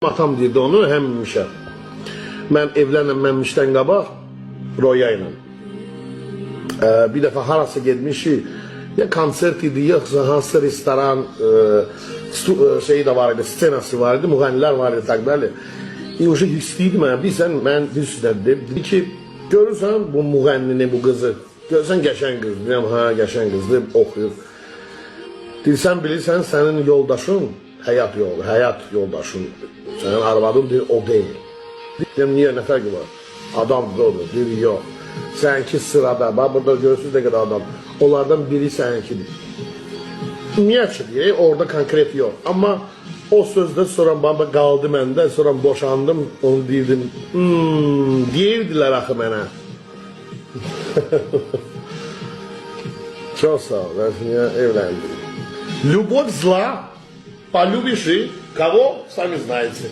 Atam deyirdi onu həmişə. Mən evlənməmişdən qabaq Roya ilə. Bir dəfə harası getmişik. Ya konsert idi, yoxsa hansı restoran şeyi də var idi, scenası var idi, müğənnilər var idi, tak bəli. Yoxsa istəyirdi mənə, bilsən, mən dedi ki, görürsən bu müğənnini, bu qızı, görürsən qəşəng qız, deyirəm, ha, qəşəng qızdır, oxuyur. Deyirsən, bilirsən, sənin yoldaşın, həyat yoldaşın, sənin arvadın deyir, o deyil. Deyirəm, niyə, nə fərqi var? Adamdır odur, deyir, yox. Sənki sırada, bax, burada görürsünüz nə qədər adam, onlardan biri sənkidir. Ümumiyyətçi deyir, orada konkret yox. Amma o sözdə sonra baba qaldı məndə, sonra boşandım, onu deyirdim, deyirdilər axı mənə. Çox sağ ol, mən seni evləndim. Любовь зла, полюбишь и кого, сами знаете.